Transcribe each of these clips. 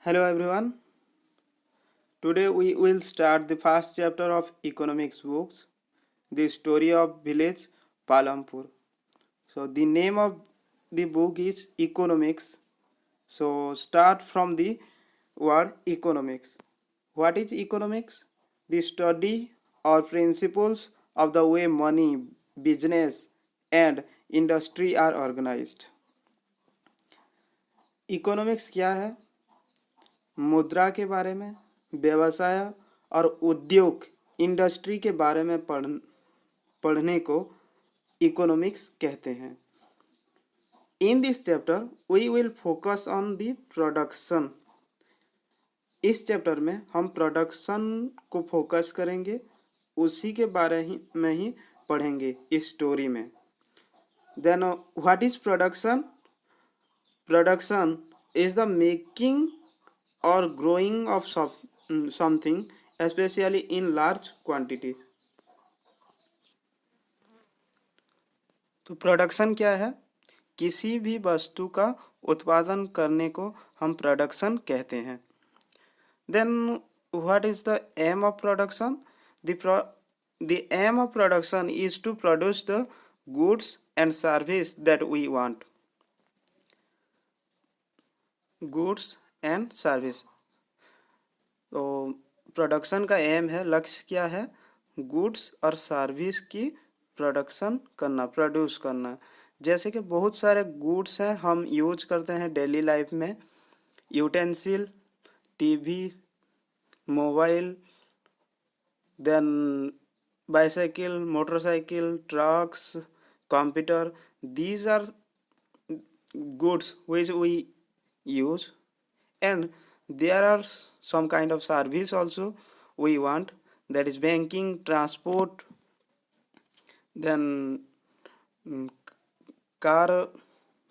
Hello everyone. Today we will start the first chapter of economics books, the story of village Palampur. So the name of the book is Economics. So start from the word economics. What is economics? The study or principles of the way money, business and industry are organized. Economics क्या है? मुद्रा के बारे में, व्यवसाय और उद्योग industry के बारे में पढ़ने को इकोनॉमिक्स कहते हैं. In this chapter we will focus on the production. इस चैप्टर में हम प्रोडक्शन को फोकस करेंगे, उसी के बारे में ही पढ़ेंगे इस स्टोरी में. Then what is production? Production is the making or growing of something, especially in large quantities. तो प्रोडक्शन क्या है? किसी भी वस्तु का उत्पादन करने को हम प्रोडक्शन कहते हैं. Then what is the aim of production? the aim of production is to produce the goods and service that we want. goods and service. तो प्रोडक्शन का एम है, लक्ष्य क्या है? गुड्स और सर्विस की प्रोडक्शन करना, प्रोड्यूस करना. जैसे कि बहुत सारे गुड्स हैं हम यूज करते हैं डेली लाइफ में. Utensil, TV, mobile, then bicycle, motorcycle, trucks, computer. These are goods which we use, and there are some kind of service also we want, that is banking, transport, then car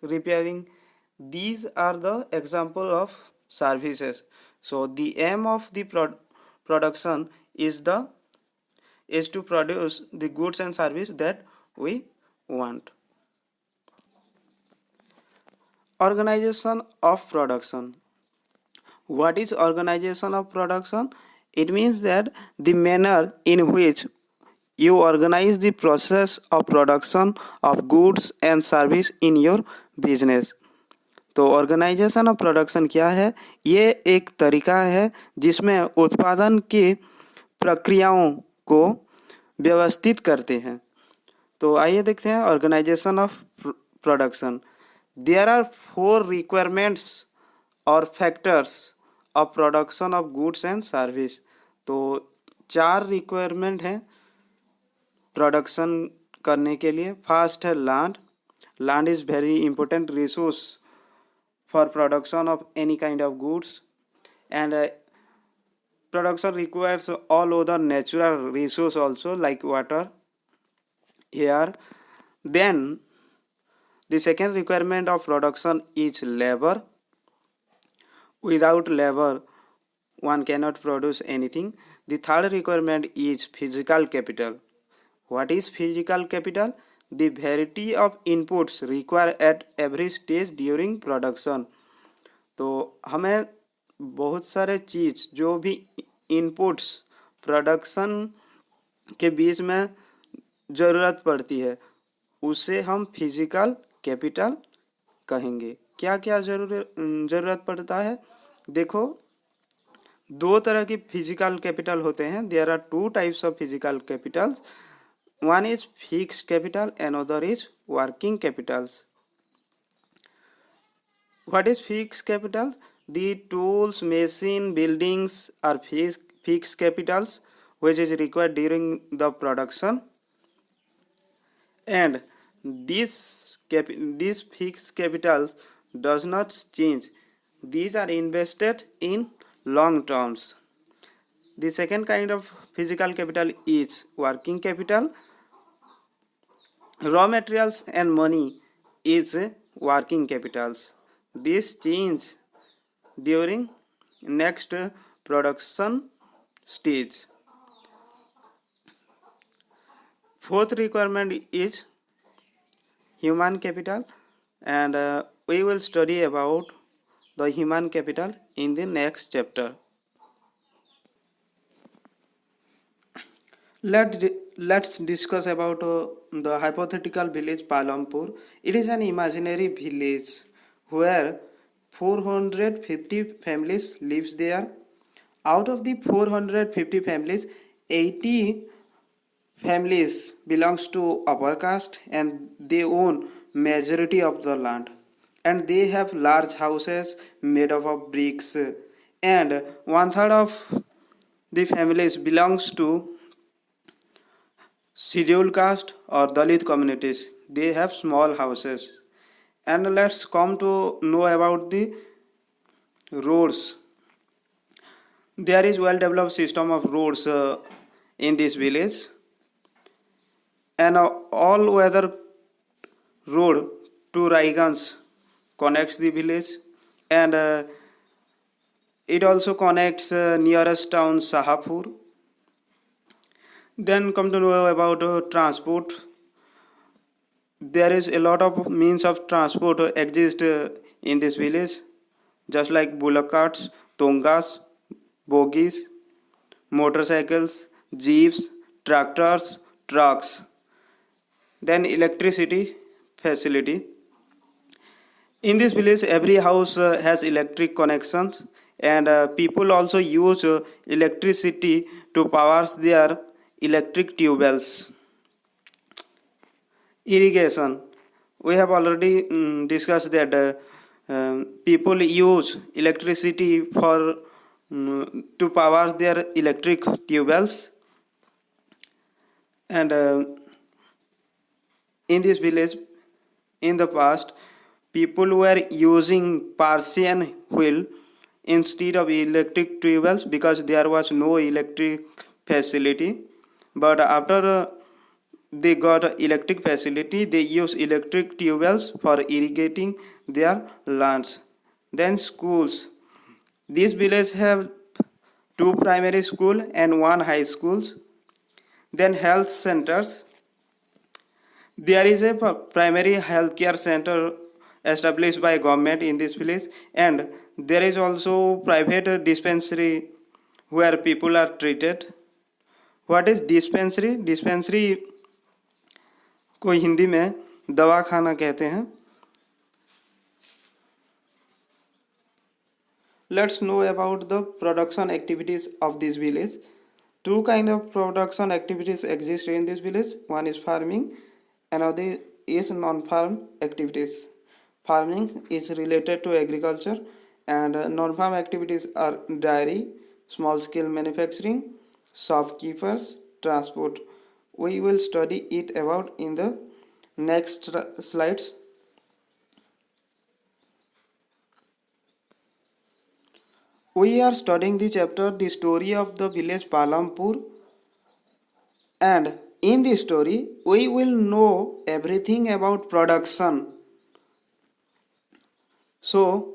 repairing. These are the example of services. So the aim of the production is to produce the goods and service that we want. Organization of production. What is organization of production? It means that the manner in which you organize the process of production of goods and service in your business. तो organisation of production क्या है? ये एक तरीका है जिसमें उत्पादन की प्रक्रियाओं को व्यवस्थित करते हैं. तो आइए देखते हैं organization of production. There are 4 requirements और factors of production of goods and service. तो 4 रिक्वायरमेंट हैं प्रोडक्शन करने के लिए. फर्स्ट है land. Land is very important resource for production of any kind of goods, and production requires all other natural resource also like water, air. Then the second requirement of production is labor. Without labor one cannot produce anything. The third requirement is physical capital. What is physical capital? The variety of inputs required at every stage during production. तो हमें बहुत सारे चीज़, जो भी inputs production के बीच में ज़रूरत पड़ती है, उसे हम फिजिकल कैपिटल कहेंगे. क्या क्या ज़रूरत पड़ता है? देखो, 2 तरह की फिजिकल कैपिटल होते हैं. There are 2 types of physical capitals. One is fixed capital and other is working capitals. What is fixed capital? The tools, machine, buildings are fixed capitals which is required during the production, and these fixed capitals does not change. These are invested in long terms. The second kind of physical capital is working capital. Raw materials and money is working capitals. This change during next production stage. Fourth requirement is human capital, and we will study about the human capital in the next chapter. Let's discuss about the hypothetical village Palampur. It is an imaginary village where 450 families lives there. Out of the 450 families, 80 families belongs to upper caste and they own majority of the land, and they have large houses made up of bricks, and one third of the families belongs to scheduled caste or Dalit communities. They have small houses. And let's come to know about the roads. There is well developed system of roads in this village, and all weather road to Raigans connects the village, and it also connects nearest town Sahapur. Then come to know about transport. There is a lot of means of transport exist in this village, just like bullock carts, tongas, bogies, motorcycles, jeeps, tractors, trucks. Then electricity facility. In this village, every house has electric connections, and people also use electricity to power their electric tubewells. Irrigation. We have already discussed that people use electricity for to power their electric tubewells, and in this village, in the past, people were using Persian wheel instead of electric tubewells because there was no electric facility. But after they got electric facility, they use electric tubewells for irrigating their lands. Then schools. These villages have two primary school and one high schools. Then health centers. There is a primary healthcare center established by government in this village, and there is also private dispensary where people are treated. What is dispensary? Dispensary को हिंदी में दवा खाना कहते हैं. Let's know about the production activities of this village. Two kind of production activities exist in this village. One is farming, another is non-farm activities. Farming is related to agriculture, and non-farm activities are dairy, small-scale manufacturing, shopkeepers, transport. We will study it about in the next slides. We are studying the chapter The Story of the Village Palampur, and in this story we will know everything about production. So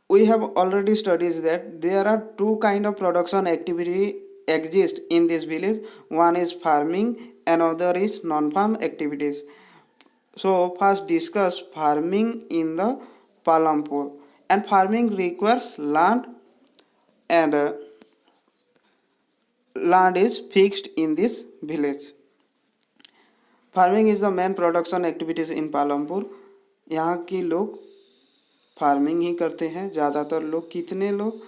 we have already studied that there are two kind of production activity exist in this village. One is farming, another is non-farm activities. So first discuss farming in the Palampur. And farming requires land, and land is fixed in this village. Farming is the main production activities in Palampur. यहाँ के लोग farming ही करते हैं ज़्यादातर लोग. कितने लोग?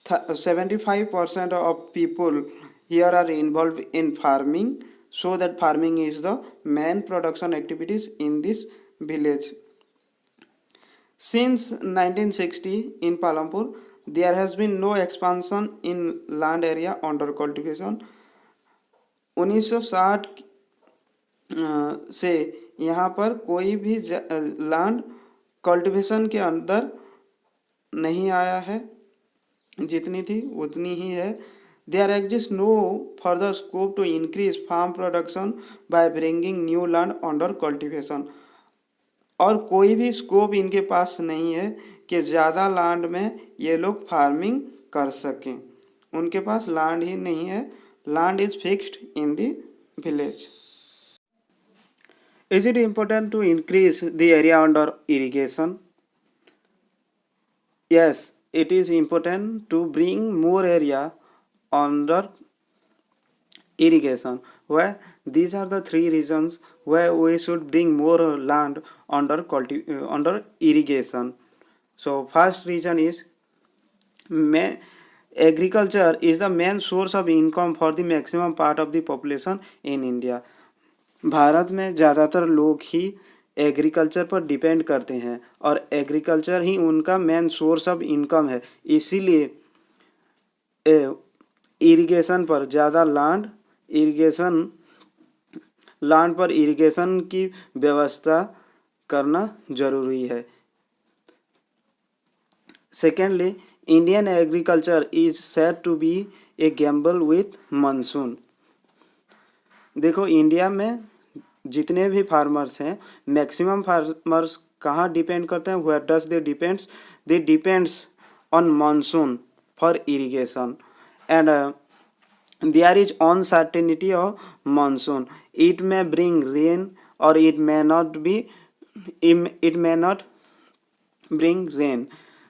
75% of people here are involved in farming, so that farming is the main production activities in this village. Since 1960 in Palampur, there has been no expansion in land area under cultivation. 1960 से यहाँ पर कोई भी land cultivation के अंदर नहीं आया है. जितनी थी उतनी ही है. There exists no further scope to increase farm production by bringing new land under cultivation. और कोई भी स्कोप इनके पास नहीं है कि ज़्यादा लैंड में ये लोग फार्मिंग कर सकें. उनके पास लैंड ही नहीं है. Land is fixed in the village. Is it important to increase the area under irrigation? Yes, it is important to bring more area under irrigation. Why? These are the three reasons why we should bring more land under under irrigation. So first reason is agriculture is the main source of income for the maximum part of the population in India. Bharat में ज़्यादातर लोग ही agriculture पर depend करते हैं और agriculture ही उनका main source of income है। इसीलिए इरिगेशन पर ज़्यादा लैंड पर इरिगेशन की व्यवस्था करना जरूरी है। Secondly, Indian agriculture is said to be a gamble with monsoon. देखो, इंडिया में जितने भी फार्मर्स हैं, मैक्सिमम फार्मर्स कहाँ डिपेंड करते हैं? Where does they depends on monsoon for irrigation and there is uncertainty of monsoon. It may bring rain or it may not bring rain.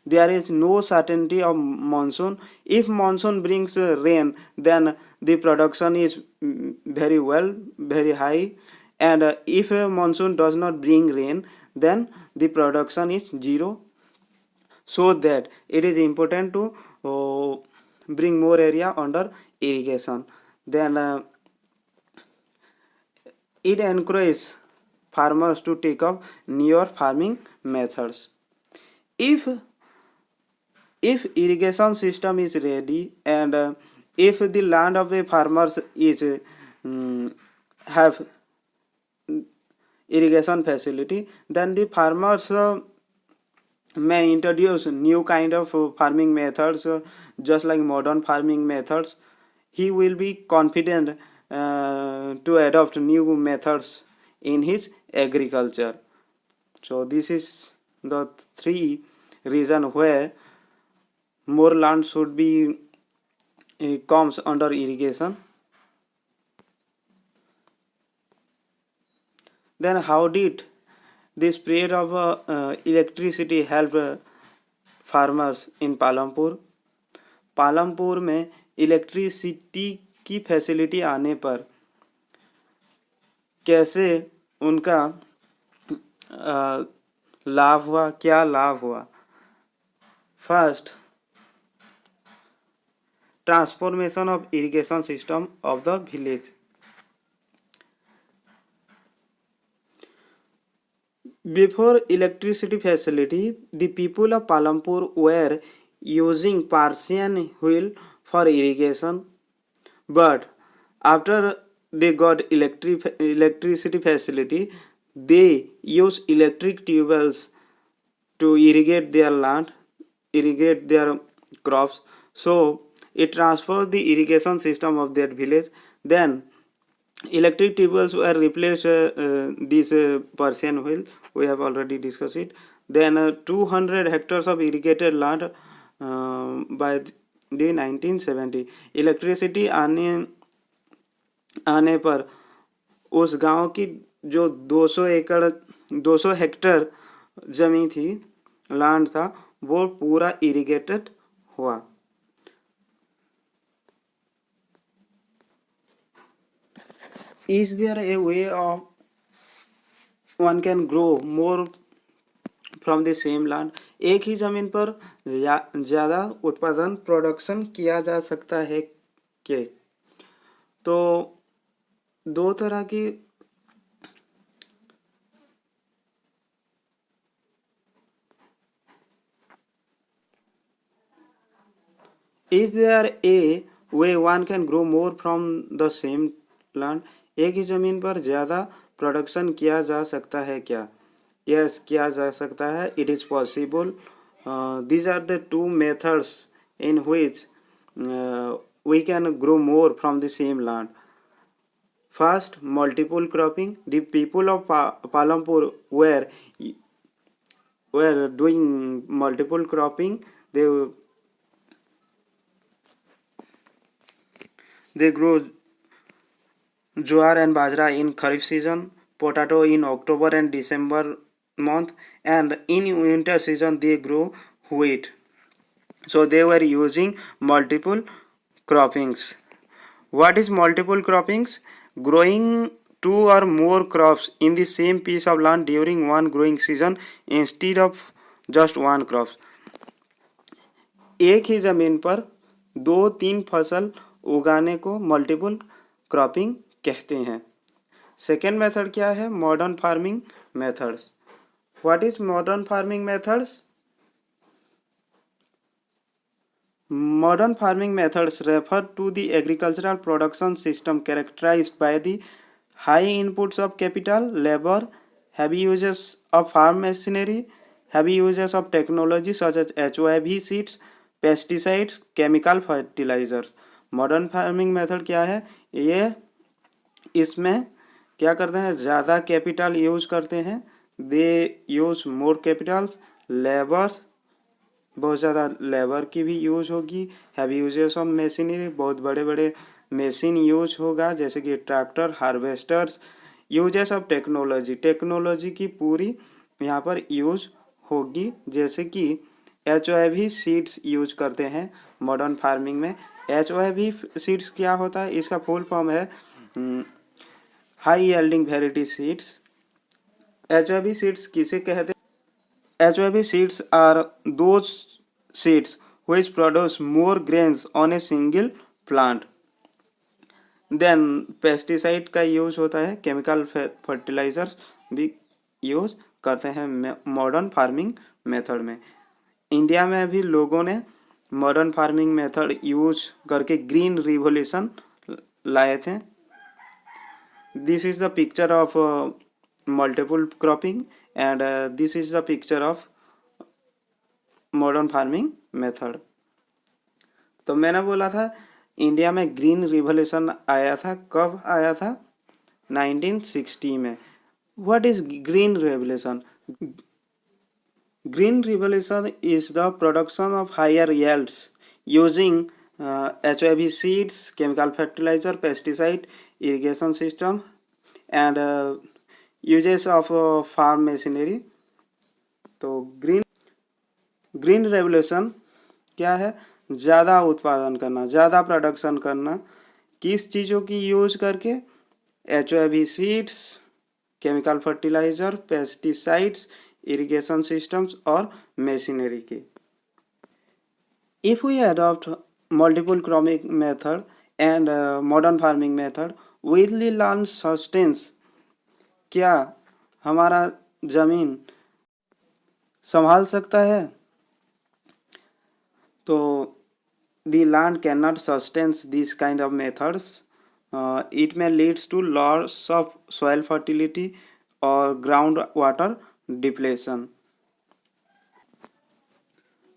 There is no certainty of monsoon. If monsoon brings rain, then the production is very high, and if monsoon does not bring rain, then the production is zero. So that it is important to bring more area under irrigation. Then it encourages farmers to take up newer farming methods. If irrigation system is ready, and if the land of a farmers is have irrigation facility, then the farmers may introduce new kind of farming methods, just like modern farming methods. He will be confident to adopt new methods in his agriculture. So this is the three reason where more land should be comes under irrigation. Then how did the spread of electricity help farmers in Palampur? Palampur में electricity की facility आने पर कैसे उनका लाभ हुआ, क्या लाभ हुआ? First, transformation of irrigation system of the village. Before electricity facility, the people of Palampur were using Persian wheel for irrigation, but after they got electricity facility, they use electric tubes to irrigate their land, irrigate their crops. So it transferred the irrigation system of their village. Then electric tubes were replaced this Persian wheel. We have already discussed it. Then 200 hectares of irrigated land by the 1970. Electricity आने पर उस गांव की जो 200 Hector जमीन थी, land था, वो पूरा इरिगेटेड हुआ. Is there a way of one can grow more from the same land? एक ही जमीन पर ज़्यादा उत्पादन प्रोडक्शन किया जा सकता है के? तो दो तरह की Is there a way one can grow more from the same land? एक ही जमीन पर ज़्यादा प्रोडक्शन किया जा सकता है क्या? Yes, किया जा सकता है. It is possible. These are the two methods in which we can grow more from the same land. First, multiple cropping. The people of Palampur were doing multiple cropping. They grow jowar and bajra in Kharif season, potato in October and December month, and in winter season they grow wheat. So they were using multiple croppings. What is multiple croppings? Growing two or more crops in the same piece of land during one growing season instead of just one crop. एक ही ज़मीन पर दो तीन फसल उगाने को multiple cropping कहते हैं. सेकेंड मेथड क्या है? Modern farming methods. What is modern farming methods? Modern farming methods refer to the agricultural production system characterized by the high inputs of capital, labor, heavy uses of farm machinery, heavy uses of technology such as HOAV seeds, pesticides, chemical fertilizers. Modern farming method क्या है? ये इसमें क्या करते हैं? ज़्यादा capital use करते हैं. दे यूज मोर कैपिटल्स. लेबर्स, बहुत ज़्यादा लेबर की भी यूज होगी. हैवी यूजेस ऑफ मशीनरी, बहुत बड़े बड़े मशीन यूज होगा जैसे कि tractor, harvesters. Uses of technology, technology की पूरी यहाँ पर यूज होगी जैसे कि HOAV सीड्स यूज करते हैं मॉडर्न फार्मिंग में. HOAV सीड्स क्या होता है? इसका फुल फॉर्म है high yielding variety seeds. HOAV seeds किसे कहते हैं? HOAV seeds are those seeds which produce more grains on a single plant. Then pesticide का यूज होता है. केमिकल फर्टिलाइजर्स भी यूज करते हैं मॉडर्न फार्मिंग मेथड में. इंडिया में भी लोगों ने मॉडर्न फार्मिंग मेथड यूज करके ग्रीन रिवोल्यूशन लाए थे. This is the picture of multiple cropping and this is the picture of modern farming method. तो मैंने बोला था इंडिया में ग्रीन रिवोल्यूशन आया था. कब आया था? 1960 में. What is green revolution? Green revolution is the production of higher yields using HOAV seeds, chemical fertilizer, pesticide, irrigation system and uses of farm machinery. तो ग्रीन रेवोल्यूशन क्या है? ज़्यादा उत्पादन करना, ज़्यादा प्रोडक्शन करना. किस चीज़ों की यूज करके? HOAV seeds, chemical fertilizer, pesticides, irrigation systems और मशीनरी की. If we adopt multiple cropping method and modern farming method with the land sustains, क्या हमारा ज़मीन संभाल सकता है? तो the land can not sustains this kind of methods. It may leads to loss of soil fertility और ground water depletion.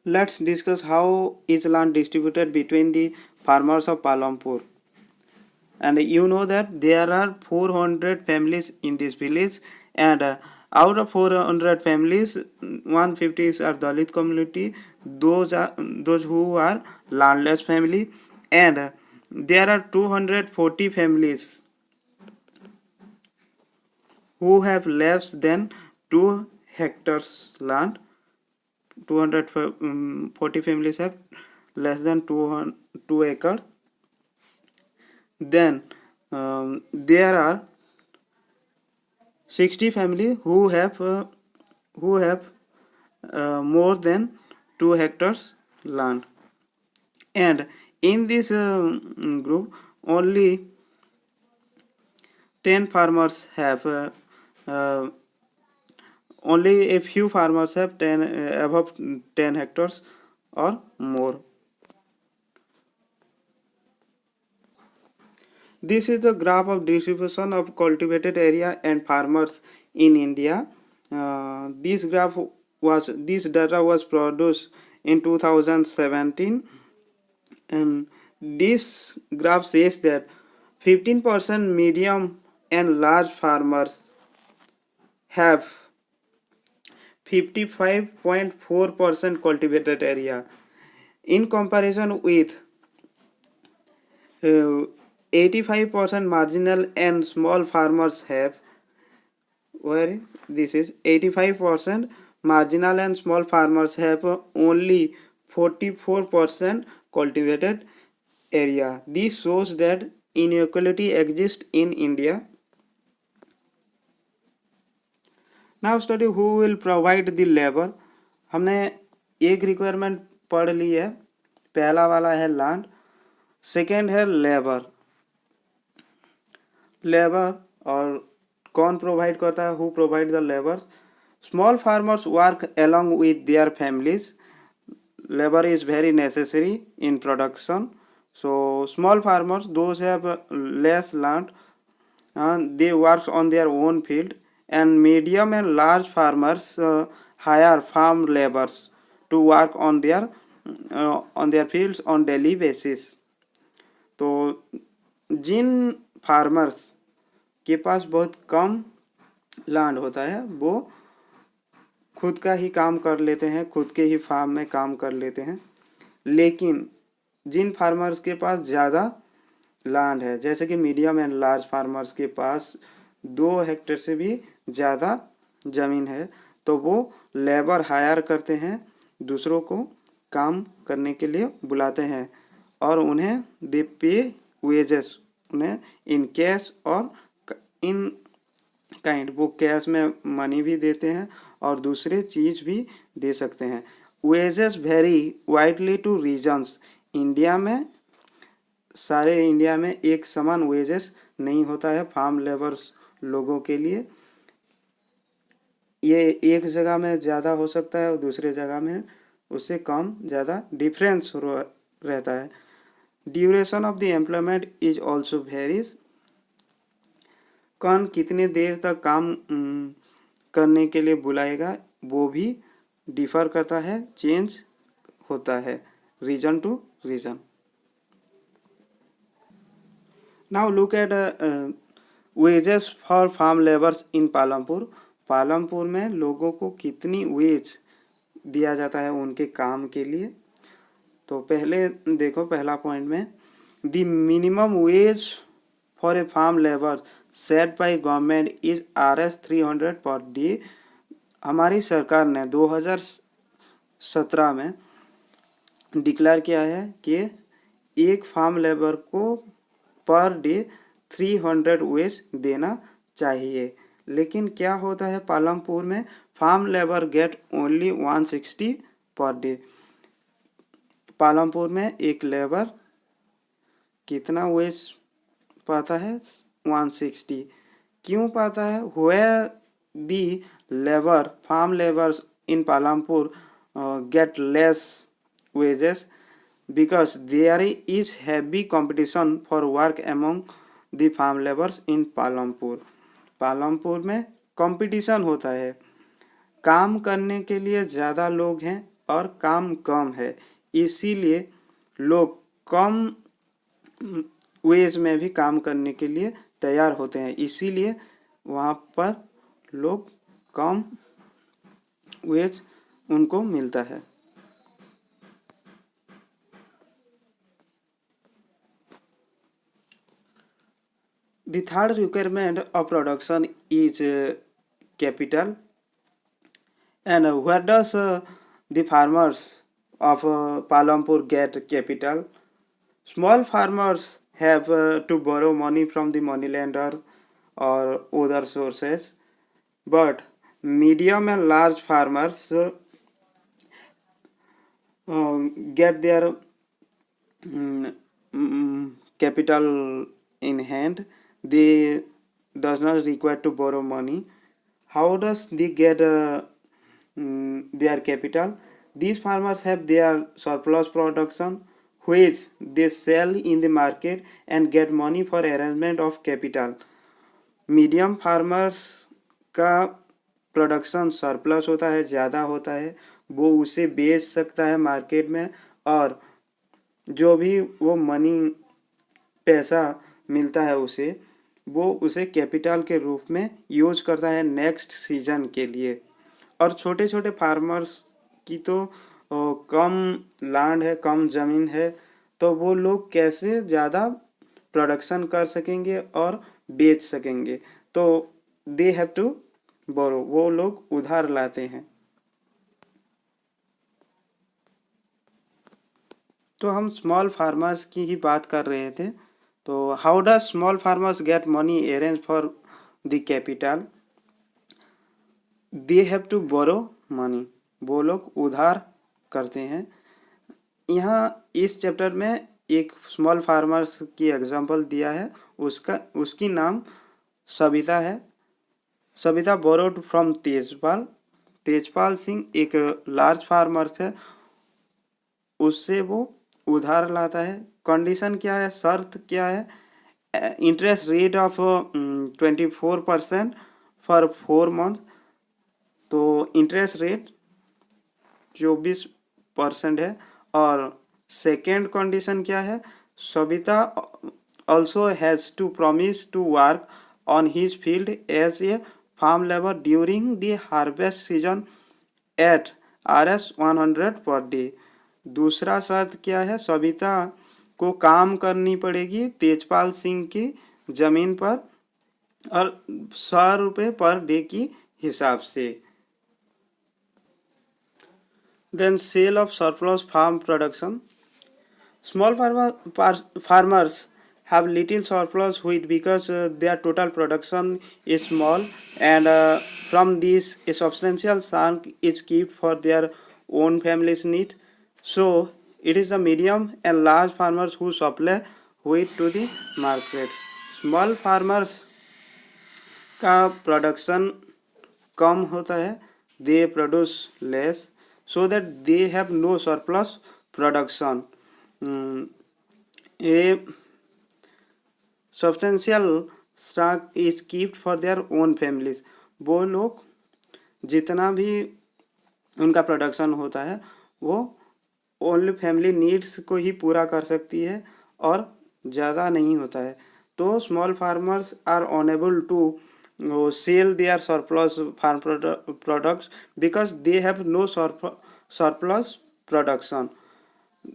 Let's discuss how is land distributed between the farmers of Palampur. And you know that there are 400 families in this village, and out of 400 families 150 are Dalit community. Those who are landless family, and there are 240 families who have less than 2 hectares land. 240 families have less than 2 acre. Then there are 60 families who have more than 2 hectares land, and in this group only 10 farmers have only a few farmers have 10 above 10 hectares or more. This is the graph of distribution of cultivated area and farmers in India. This data was produced in 2017, and this graph says that 15% medium and large farmers have 55.4% cultivated area in comparison with 85% marginal and small farmers have, where this is 85% marginal and small farmers have only 44% cultivated area. This shows that inequality exists in India. Now study who will provide the labor. हमने एक requirement पढ़ ली है. पहला वाला है land, second है labour. Labour और कौन प्रोवाइड करता है? Who provide the labours? Small farmers work along with their families. Labor is very necessary in production. So small farmers, those have less land, they work on their own field, and medium and large farmers hire farm laborers to work on their fields on daily basis. तो जिन farmers के पास बहुत कम land होता है वो खुद का ही काम कर लेते हैं, खुद के ही फार्म में काम कर लेते हैं. लेकिन जिन फार्मर्स के पास ज़्यादा लैंड है, जैसे कि मीडियम एंड लार्ज फार्मर्स के पास 2 हेक्टेयर से भी ज़्यादा ज़मीन है, तो वो लेबर हायर करते हैं, दूसरों को काम करने के लिए बुलाते हैं और उन्हें दे पे वेजेस, उन्हें इन कैश और इन काइंड, वो कैश में मनी भी देते हैं और दूसरे चीज़ भी दे सकते हैं. Wages very widely two reasons. India में सारे इंडिया में एक समान वेजेस नहीं होता है फार्म लेबर्स लोगों के लिए. ये एक जगह में ज़्यादा हो सकता है और दूसरे जगह में उससे कम ज़्यादा डिफरेंस रहता है. Duration of the employment is also varies. कौन कितने देर तक काम करने के लिए बुलाएगा वो भी डिफर करता है, चेंज होता है region to region. Now look at wages for farm labours in Palampur. Palampur में लोगों को कितनी वेज दिया जाता है उनके काम के लिए. तो पहले देखो, पहला पॉइंट में the minimum wage for a farm labour set by government is Rs 300 per day. हमारी सरकार ने 2017 में डिक्लेयर किया है कि एक फार्म लेबर को पर डे 300 वेज देना चाहिए. लेकिन क्या होता है पालमपुर में? Farm labour get only 160 per day. Palampur में एक लेबर कितना वेज पाता है? 160. क्यों पाता है? Where the labour farm labours in Palampur get less wages because there is heavy competition for work among the farm laborers in Palampur. Palampur में कंपटीशन होता है, काम करने के लिए ज़्यादा लोग हैं और काम कम है, इसीलिए लोग कम वेज में भी काम करने के लिए तैयार होते हैं, इसीलिए वहाँ पर लोग कम वेज उनको मिलता है. The third requirement of production is capital. And where does the farmers of Palampur get capital? Small farmers have to borrow money from the moneylender or other sources, but medium and large farmers get their capital in hand. They does not require to borrow money. How does they get their capital? These farmers have their surplus production which they sell in the market and get money for arrangement of capital. Medium farmers का production surplus होता है, ज़्यादा होता है, वो उसे बेच सकता है मार्केट में और जो भी वो मनी पैसा मिलता है उसे वो उसे कैपिटल के रूप में यूज करता है नेक्स्ट सीजन के लिए. और छोटे छोटे फार्मर्स की तो कम लैंड है, कम ज़मीन है, तो वो लोग कैसे ज़्यादा प्रोडक्शन कर सकेंगे और बेच सकेंगे? तो दे हैव टू बोरो, वो लोग उधार लाते हैं. तो हम स्मॉल फार्मर्स की ही बात कर रहे थे। तो how does small farmers get money arrange for the capital? They have to borrow money, वो लोग उधार करते हैं। यहाँ इस चैप्टर में एक स्मॉल फार्मर्स की एग्जांपल दिया है, उसकी नाम सविता है। Savita borrowed from Tejpal. तेजपाल सिंह एक लार्ज फार्मर थे, उससे वो उधार लाता है। कंडीशन क्या है, शर्त क्या है? Interest rate of 24% for 4 month. तो इंटरेस्ट रेट 24% है। और सेकेंड कंडीशन क्या है, Savita also has to promise to work on his field as a farm labour during the harvest season at Rs 100 per day. दूसरा शर्त क्या है, सविता को काम करनी पड़ेगी तेजपाल सिंह की जमीन पर और 100 रुपये पर डे की हिसाब से। Then sale of surplus farm production. Small farmers have little surplus wheat because their total production is small, and from this a substantial chunk is kept for their own family's need. So it is the medium and large farmers who supply wheat to the market. Small farmers का production कम होता है, they produce less, so that they have no surplus production. A substantial stock is kept for their own families. वो लोग जितना भी उनका production होता है वो ओनली फैमिली नीड्स को ही पूरा कर सकती है और ज़्यादा नहीं होता है। तो small farmers are unable to sell their surplus farm products because they have no surplus production.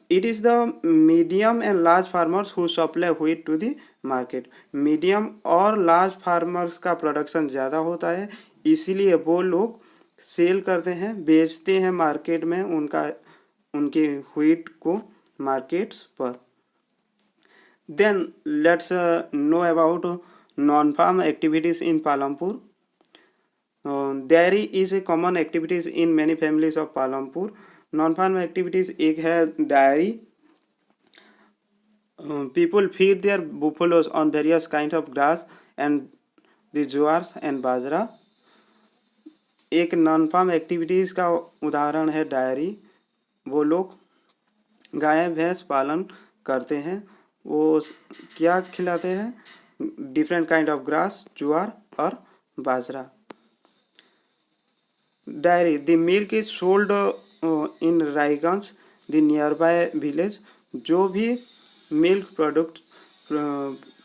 It is the medium and large farmers who supply wheat to the market. Medium और लार्ज फार्मर्स का production ज़्यादा होता है, इसीलिए वो लोग cell करते हैं, बेचते हैं मार्केट में उनके व्हीट को मार्केट्स पर। Then let's know about non-farm activities in Palampur. Dairy is a common activities in many families of Palampur. Non-farm activities एक है dairy. People feed their buffaloes on various kinds of grass and the jowars and bajra. एक non farm activities का उदाहरण है diary. वो लोग गाय भैंस पालन करते हैं, वो क्या खिलाते हैं, different kind of grass, jowar और bajra. Dairy, the milk is sold in Raiganj the nearby village. जो भी मिल्क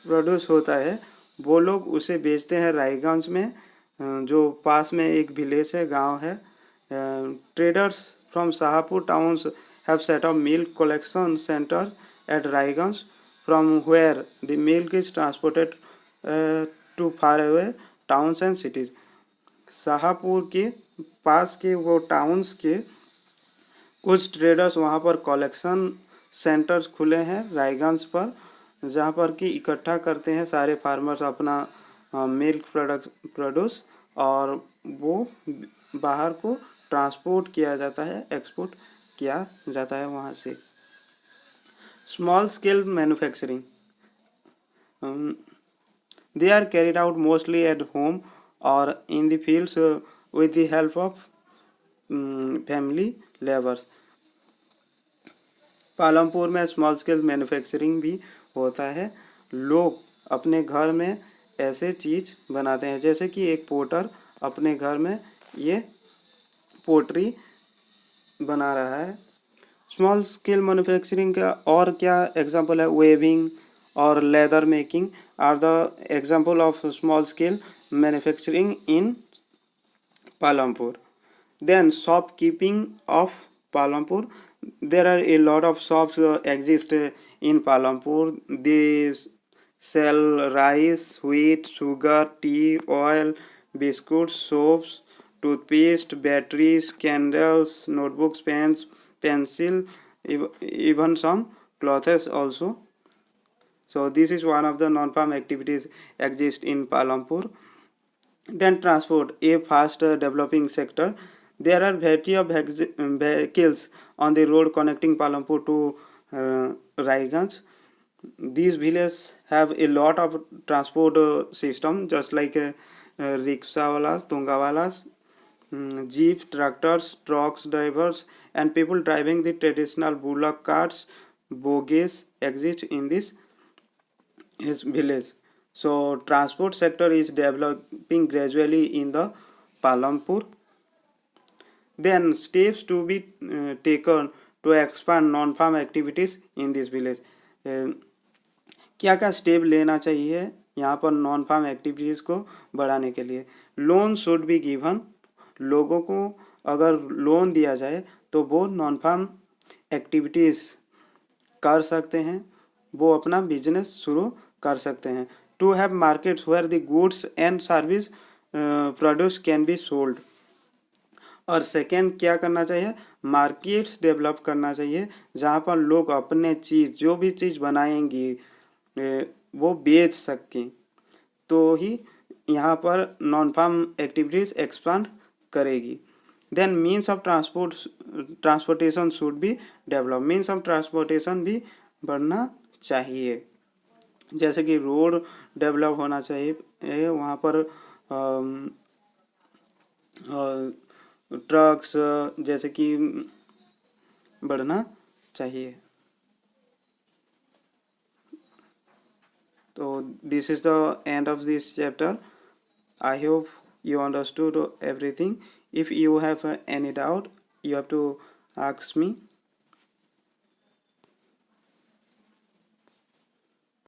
प्रोड्यूस होता है वो लोग उसे बेचते हैं रायगंज में, जो पास में एक विलेज है, गांव है। Traders from Shahpur towns have set up milk collection centre at Raiganj from where the milk is transported to far away towns and cities. Shahpur के पास के वो टाउन्स के कुछ ट्रेडर्स वहाँ पर कलेक्शन सेंटर्स खुले हैं रायगंज पर, जहाँ पर कि इकट्ठा करते हैं सारे फार्मर्स अपना मिल्क प्रोड्यूस और वो बाहर को ट्रांसपोर्ट किया जाता है, एक्सपोर्ट किया जाता है वहाँ से। Small scale manufacturing, they are carried out mostly at home or in the fields with the help of family laborers. Palampur में स्मॉल स्केल मैन्युफैक्चरिंग भी होता है। लोग अपने घर में ऐसे चीज़ बनाते हैं, जैसे कि एक पोटर अपने घर में ये पोट्री बना रहा है। स्मॉल स्केल मैन्युफैक्चरिंग का और क्या एग्जांपल है, वेविंग और leather making are the example of small scale manufacturing in Palampur. Then shopkeeping of Palampur, there are a lot of shops exist in Palampur. They sell rice, wheat, sugar, tea, oil, biscuits, soaps, toothpaste, batteries, candles, notebooks, pens, pencil, even some clothes also. So this is one of the non-farm activities exist in Palampur. Then transport, a fast developing sector. There are variety of vehicles on the road connecting Palampur to Raiganj. These villages have a lot of transport system, just like rickshawalas, tungawalas, jeeps, tractors, trucks drivers, and people driving the traditional bullock carts, bogies exist in this his village. So transport sector is developing gradually in the Palampur. Then steps to be taken to expand non-farm activities in this village. क्या क्या step लेना चाहिए यहाँ पर non farm activities को बढ़ाने के लिए? लोन शुड बी गिवन, लोगों को अगर लोन दिया जाए तो वो नॉन फार्म एक्टिविटीज़ कर सकते हैं, वो अपना बिजनेस शुरू कर सकते हैं. To have markets where the goods and service produce can be sold. और सेकेंड क्या करना चाहिए? मार्केट्स डेवलप करना चाहिए जहाँ पर लोग अपने चीज़ जो भी चीज़ बनाएंगी वो बेच सकें, तो ही यहाँ पर नॉन फार्म एक्टिविटीज़ एक्सपांड करेगी. Then means of transportation should be develop, means of transportation भी बढ़ना चाहिए. जैसे कि रोड डेवलप होना चाहिए, वहाँ पर ट्रक्स जैसे कि बढ़ना चाहिए. तो this is the end of this chapter. I hope you understood everything. If you have any doubt, you have to ask me.